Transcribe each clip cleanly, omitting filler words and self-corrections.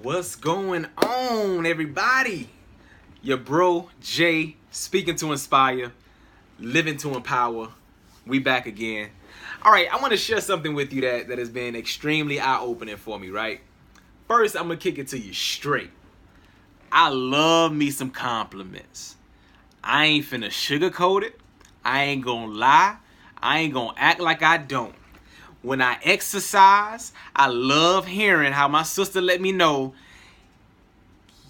What's going on, everybody? Your bro Jay, speaking to inspire, living to empower. We back again. All right, I want to share something with you that has been extremely eye-opening for me, right? First, I'm going to kick it to you straight. I love me some compliments. I ain't finna sugarcoat it. I ain't gonna lie. I ain't gonna act like I don't. When I exercise, I love hearing how my sister let me know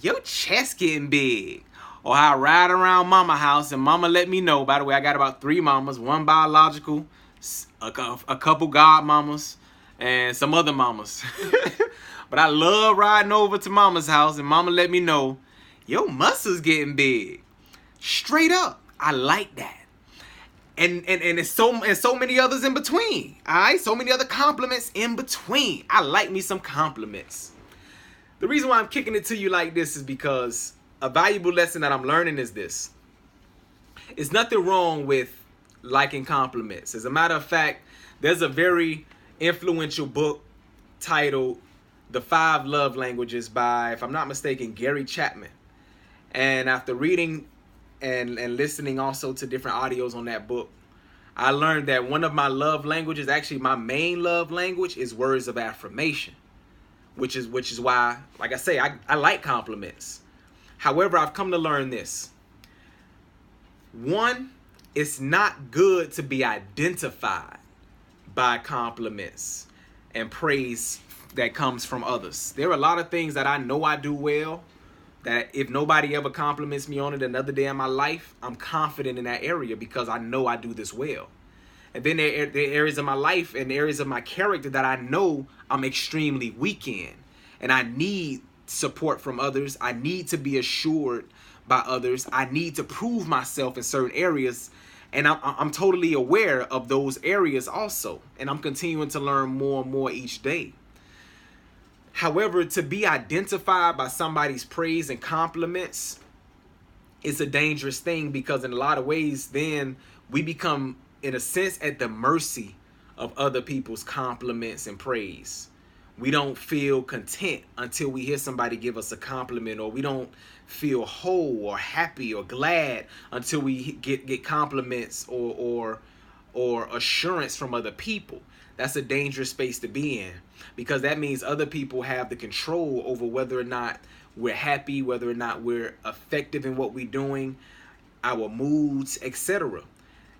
your chest getting big. Or how I ride around mama house and mama let me know. By the way, I got about 3 mamas, one biological, a couple god mamas, and some other mamas. But I love riding over to mama's house and mama let me know your muscles getting big. Straight up, I like that. And it's so many others in between. Alright, so many other compliments in between. I like me some compliments. The reason why I'm kicking it to you like this is because a valuable lesson that I'm learning is this. It's nothing wrong with liking compliments. As a matter of fact, there's a very influential book titled The 5 Love Languages by, if I'm not mistaken, Gary Chapman. And after reading and listening also to different audios on that book, I learned that one of my love languages, actually my main love language, is words of affirmation, which is why, like I say, I like compliments. However, I've come to learn this. One, it's not good to be identified by compliments and praise that comes from others. There are a lot of things that I know I do well, that if nobody ever compliments me on it another day in my life, I'm confident in that area because I know I do this well. And then there are areas of my life and areas of my character that I know I'm extremely weak in. And I need support from others. I need to be assured by others. I need to prove myself in certain areas. And I'm totally aware of those areas also. And I'm continuing to learn more and more each day. However, to be identified by somebody's praise and compliments is a dangerous thing because in a lot of ways, then we become, in a sense, at the mercy of other people's compliments and praise. We don't feel content until we hear somebody give us a compliment, or we don't feel whole or happy or glad until we get compliments or assurance from other people. That's a dangerous space to be in because that means other people have the control over whether or not we're happy, whether or not we're effective in what we're doing, our moods, etc.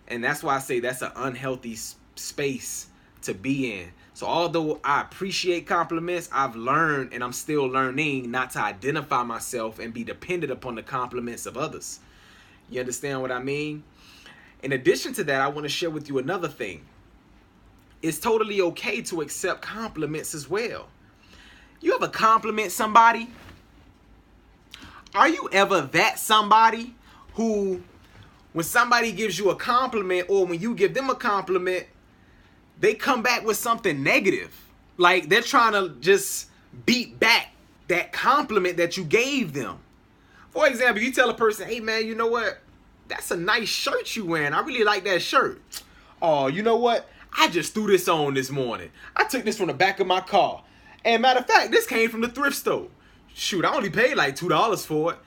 And that's why I say that's an unhealthy space to be in. So although I appreciate compliments, I've learned, and I'm still learning, not to identify myself and be dependent upon the compliments of others. You understand what I mean? In addition to that, I want to share with you another thing. It's totally okay to accept compliments as well. You ever compliment somebody? Are you ever that somebody who, when somebody gives you a compliment or when you give them a compliment, they come back with something negative? Like they're trying to just beat back that compliment that you gave them. For example, you tell a person, hey man, you know what? That's a nice shirt you wearing. I really like that shirt. Oh, you know what? I just threw this on this morning. I took this from the back of my car. And matter of fact, this came from the thrift store. Shoot, I only paid like $2 for it.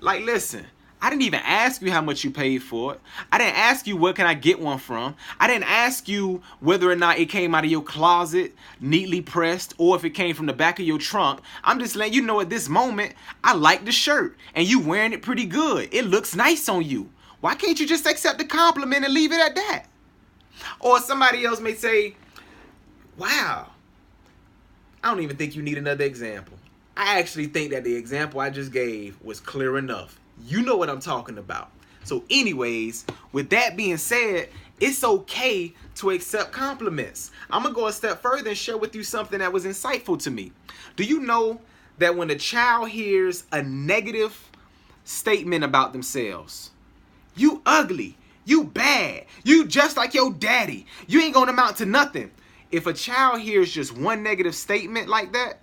Like, listen, I didn't even ask you how much you paid for it. I didn't ask you where can I get one from. I didn't ask you whether or not it came out of your closet, neatly pressed, or if it came from the back of your trunk. I'm just letting you know at this moment, I like the shirt. And you wearing it pretty good. It looks nice on you. Why can't you just accept the compliment and leave it at that? Or somebody else may say, wow, I don't even think you need another example. I actually think that the example I just gave was clear enough. You know what I'm talking about. So anyways, with that being said, it's okay to accept compliments. I'm going to go a step further and share with you something that was insightful to me. Do you know that when a child hears a negative statement about themselves, you ugly, you bad, you just like your daddy, you ain't gonna amount to nothing. If a child hears just one negative statement like that,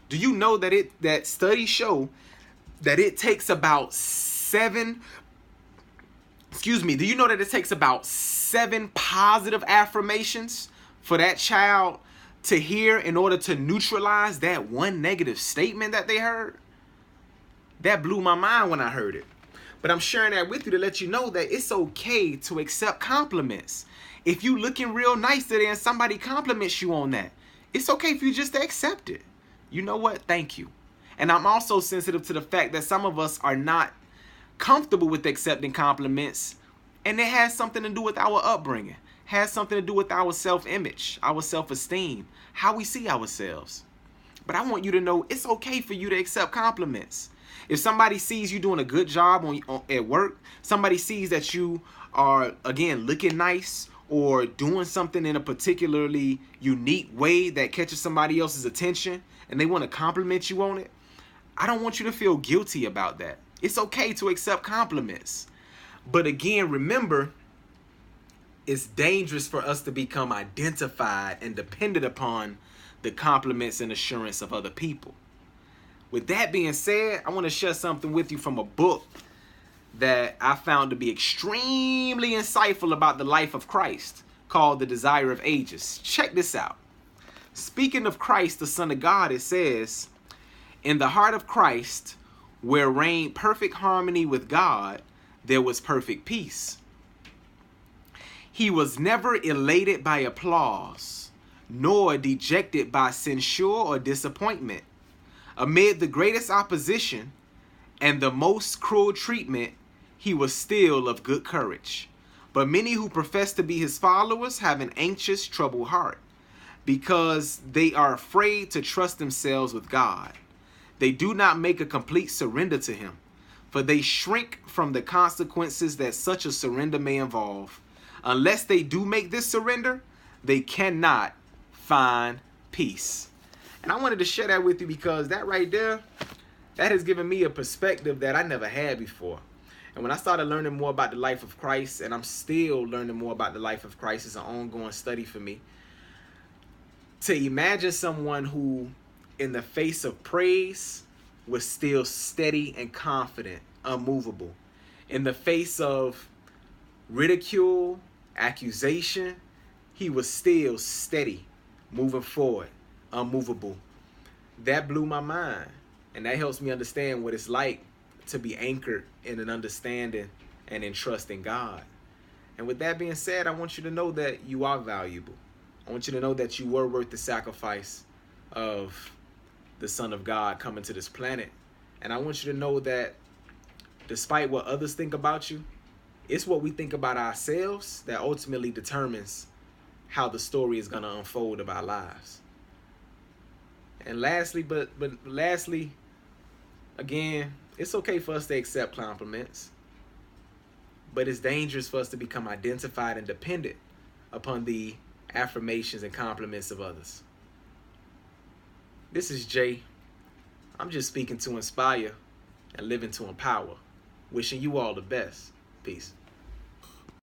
do you know that studies show that it takes about 7 positive affirmations for that child to hear in order to neutralize that one negative statement that they heard, that blew my mind when I heard it. But I'm sharing that with you to let you know that it's okay to accept compliments. If you looking real nice today and somebody compliments you on that, it's okay for you just to accept it. You know what? Thank you. And I'm also sensitive to the fact that some of us are not comfortable with accepting compliments, and it has something to do with our upbringing, has something to do with our self-image, our self-esteem, how we see ourselves. But I want you to know it's okay for you to accept compliments. If somebody sees you doing a good job at work, somebody sees that you are, again, looking nice or doing something in a particularly unique way that catches somebody else's attention and they want to compliment you on it, I don't want you to feel guilty about that. It's okay to accept compliments. But again, remember, it's dangerous for us to become identified and dependent upon the compliments and assurance of other people. With that being said, I want to share something with you from a book that I found to be extremely insightful about the life of Christ, called The Desire of Ages. Check this out. Speaking of Christ, the Son of God, it says, "In the heart of Christ, where reigned perfect harmony with God, there was perfect peace. He was never elated by applause, nor dejected by censure or disappointment. Amid the greatest opposition and the most cruel treatment, he was still of good courage. But many who profess to be his followers have an anxious, troubled heart, because they are afraid to trust themselves with God. They do not make a complete surrender to him, for they shrink from the consequences that such a surrender may involve. Unless they do make this surrender, they cannot find peace." And I wanted to share that with you because that right there, that has given me a perspective that I never had before. And when I started learning more about the life of Christ, and I'm still learning more about the life of Christ, it's an ongoing study for me, to imagine someone who, in the face of praise, was still steady and confident, unmovable. In the face of ridicule, accusation, he was still steady, moving forward, unmovable. That blew my mind. And that helps me understand what it's like to be anchored in an understanding and in trust in God. And with that being said, I want you to know that you are valuable. I want you to know that you were worth the sacrifice of the Son of God coming to this planet. And I want you to know that despite what others think about you, it's what we think about ourselves that ultimately determines how the story is going to unfold of our lives. And lastly, but lastly, again, it's okay for us to accept compliments, but it's dangerous for us to become identified and dependent upon the affirmations and compliments of others. This is Jay. I'm just speaking to inspire and living to empower. Wishing you all the best. Peace.